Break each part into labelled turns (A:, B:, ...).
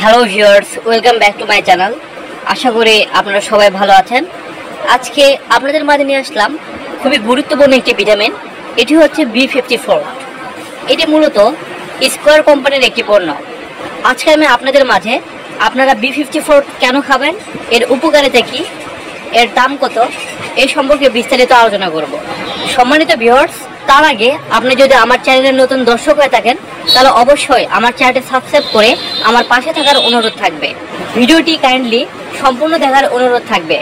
A: Hello viewers, welcome back to my channel. আশা করি আপনারা সবাই ভালো আছেন। আজকে আপনাদের মাঝে নিয়ে আসলাম খুবই গুরুত্বপূর্ণ একটি ভিটামিন। এটি হচ্ছে B54। এটি মূলত স্কোয়ার কোম্পানির একটি পণ্য। আজকে আমি আপনাদের মাঝে আপনারা B54 কেন খাবেন, এর উপকারিতা কী, এর দাম কত, এই সম্পর্কে বিস্তারিত আলোচনা করব। সম্মানিত ভিউয়ার্স, তার আগে আপনি যদি আমার চ্যানেলের নতুন দর্শক হয়ে থাকেন তাহলে অবশ্যই আমার চ্যানেলটি সাবস্ক্রাইব করে আমার পাশে থাকার অনুরোধ থাকবে। ভিডিওটি কাইন্ডলি সম্পূর্ণ দেখার অনুরোধ থাকবে।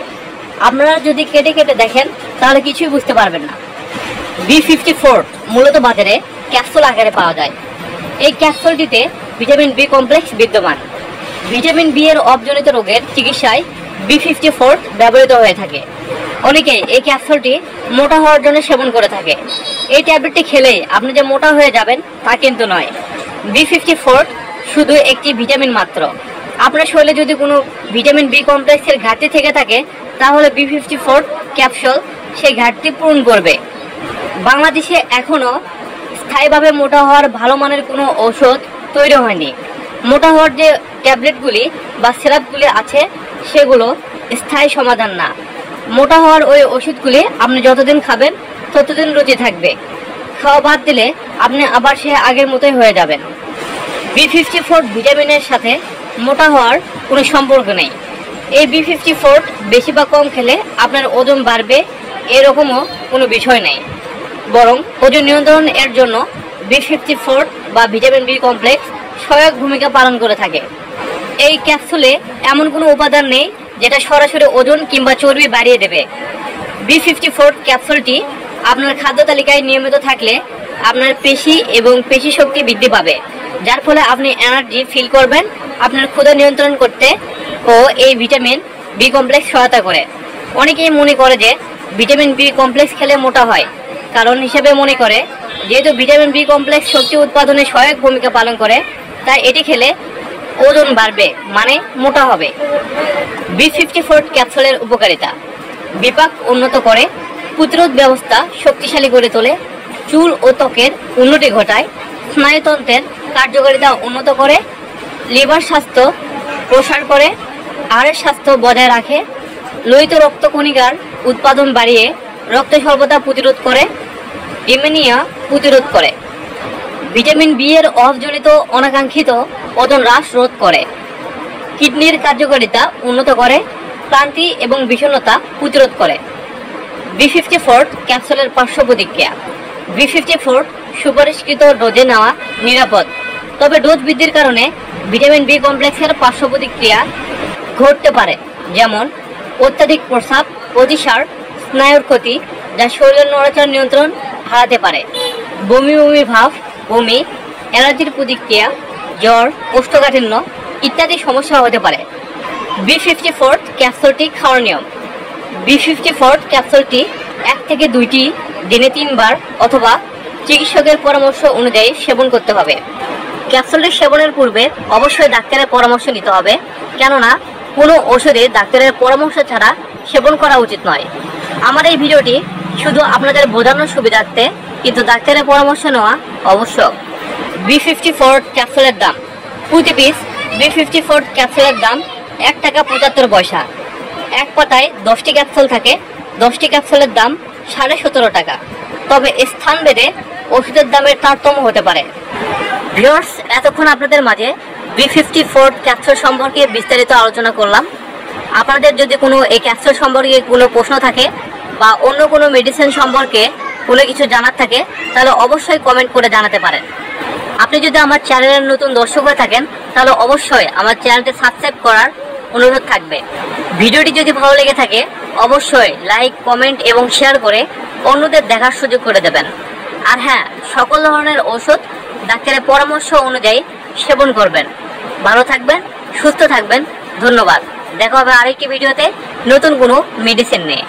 A: আপনারা যদি কেটে কেটে দেখেন তাহলে কিছুই বুঝতে পারবেন না। B54 মূলত বাজারে ক্যাপসুল আকারে পাওয়া যায়। এই ক্যাপসুলটিতে ভিটামিন বি কমপ্লেক্স বিদ্যমান। ভিটামিন বি এর অভাবজনিত রোগের চিকিৎসায় B54 ব্যবহৃত হয়ে থাকে। অনেকে এই ক্যাপসুলটি মোটা হওয়ার জন্য সেবন করে থাকে। এই ট্যাবলেটটি খেলেই আপনি যে মোটা হয়ে যাবেন তা কিন্তু নয়। B54 শুধু একটি ভিটামিন মাত্র। আপনার শরীরে যদি কোনো ভিটামিন বি কমপ্লেক্সের ঘাটতি থেকে থাকে তাহলে B54 ক্যাপসুল সেই ঘাটতি পূরণ করবে। বাংলাদেশে এখনও স্থায়ীভাবে মোটা হওয়ার ভালো মানের কোনো ঔষধ তৈরি হয়নি। মোটা হওয়ার যে ট্যাবলেটগুলি বা সিরাপগুলি আছে সেগুলো স্থায়ী সমাধান না। মোটা হওয়ার ওই ওষুধগুলি আপনি যতদিন খাবেন ততদিন রুচি থাকবে। খাওয়া বাদ দিলে আপনি আবার সে আগের মতোই হয়ে যাবেন। B54 ভিটামিনের সাথে মোটা হওয়ার কোনো সম্পর্ক নেই। এই B54 বেশি বা কম খেলে আপনার ওজন বাড়বে এরকমও কোনো বিষয় নেই। বরং ওজন নিয়ন্ত্রণ এর জন্য B54 বা ভিটামিন বি কমপ্লেক্স সহায়ক ভূমিকা পালন করে থাকে। এই ক্যাপসুলে এমন কোনো উপাদান নেই যেটা সরাসরি ওজন কিংবা চর্বি বাড়িয়ে দেবে। B54 ক্যাপসুলটি আপনার খাদ্য তালিকায় নিয়মিত থাকলে আপনার পেশি এবং পেশি শক্তি বৃদ্ধি পাবে, যার ফলে আপনি এনার্জি ফিল করবেন। আপনার ক্ষুধা নিয়ন্ত্রণ করতে ও এই ভিটামিন বি কমপ্লেক্স সহায়তা করে। অনেকেই মনে করে যে ভিটামিন বি কমপ্লেক্স খেলে মোটা হয়। কারণ হিসেবে মনে করে যেহেতু ভিটামিন বি কমপ্লেক্স শক্তি উৎপাদনে সহায়ক ভূমিকা পালন করে তাই এটি খেলে ওজন বাড়বে, মানে মোটা হবে। B54 ক্যাপসুলের উপকারিতা: বিপাক উন্নত করে, প্রতিরোধ ব্যবস্থা শক্তিশালী করে তোলে, চুল ও ত্বকের উন্নতি ঘটায়, স্নায়ুতন্ত্রের কার্যকারিতা উন্নত করে, লিভার স্বাস্থ্য প্রসার করে, হাড়ের স্বাস্থ্য বজায় রাখে, লোহিত রক্তকণিকার উৎপাদন বাড়িয়ে রক্ত স্বল্পতা প্রতিরোধ করে, ডিমেনিয়া প্রতিরোধ করে। ভিটামিন বি এর অভাবজনিত অনাকাঙ্ক্ষিত ওজন হ্রাস রোধ করে, কিডনির কার্যকারিতা উন্নত করে, ক্লান্তি এবং বিষণ্ণতা প্রতিরোধ করে। B54 ক্যাপসুলের পার্শ্ব প্রতিক্রিয়া: B54 সুপারিশকৃত ডোজে নেওয়া নিরাপদ, তবে ডোজ বৃদ্ধির কারণে ভিটামিন বি কমপ্লেক্সের পার্শ্ব প্রতিক্রিয়া ঘটতে পারে, যেমন অত্যাধিক প্রস্রাব, অতিসার, স্নায়ুর ক্ষতি যা শরীরের নড়াচড়া নিয়ন্ত্রণ হারাতে পারে, বমি বমি ভাব, বমি, অ্যালার্জির প্রতিক্রিয়া, জ্বর, কোষ্ঠকাঠিন্য ইত্যাদি সমস্যা হতে পারে। B54 ক্যাপসুলটি খাওয়ার নিয়ম: B54 ক্যাপসুলটি 1 থেকে 2টি দিনে 3 বার অথবা চিকিৎসকের পরামর্শ অনুযায়ী সেবন করতে হবে। ক্যাপসুলটি সেবনের পূর্বে অবশ্যই ডাক্তারের পরামর্শ নিতে হবে, কেননা কোনো ওষুধে ডাক্তারের পরামর্শ ছাড়া সেবন করা উচিত নয়। আমার এই ভিডিওটি শুধু আপনাদের বোঝানোর সুবিধার্থে, কিন্তু ডাক্তারের পরামর্শ নেওয়া আবশ্যক। B54 ক্যাপসুলের দাম: প্রতি পিস B54 ক্যাপসুলের দাম 1 টাকা 75 পয়সা। এক পাতায় 10টি ক্যাপসুল থাকে। 10টি ক্যাপসুলের দাম 17.5 টাকা। তবে স্থান ভেদে ওষুধের দামের তারতম্য হতে পারে। ভিউয়ার্স, এতক্ষণ আপনাদের মাঝে B54 ক্যাপসুল সম্পর্কে বিস্তারিত আলোচনা করলাম। আপনাদের যদি কোনো এই ক্যাপসুল সম্পর্কে কোনো প্রশ্ন থাকে বা অন্য কোনো মেডিসিন সম্পর্কে কোনো কিছু জানার থাকে তাহলে অবশ্যই কমেন্ট করে জানাতে পারেন। আপনি যদি আমার চ্যানেলের নতুন দর্শক হয়ে থাকেন তাহলে অবশ্যই আমার চ্যানেলটি সাবস্ক্রাইব করার অনুরোধ থাকবে। ভিডিওটি যদি ভালো লেগে থাকে অবশ্যই লাইক, কমেন্ট এবং শেয়ার করে অন্যদের দেখার সুযোগ করে দেবেন। আর হ্যাঁ, সকল ধরনের ওষুধ ডাক্তারের পরামর্শ অনুযায়ী সেবন করবেন। ভালো থাকবেন, সুস্থ থাকবেন। ধন্যবাদ। দেখা হবে আরেকটি ভিডিওতে নতুন কোনো মেডিসিন নিয়ে।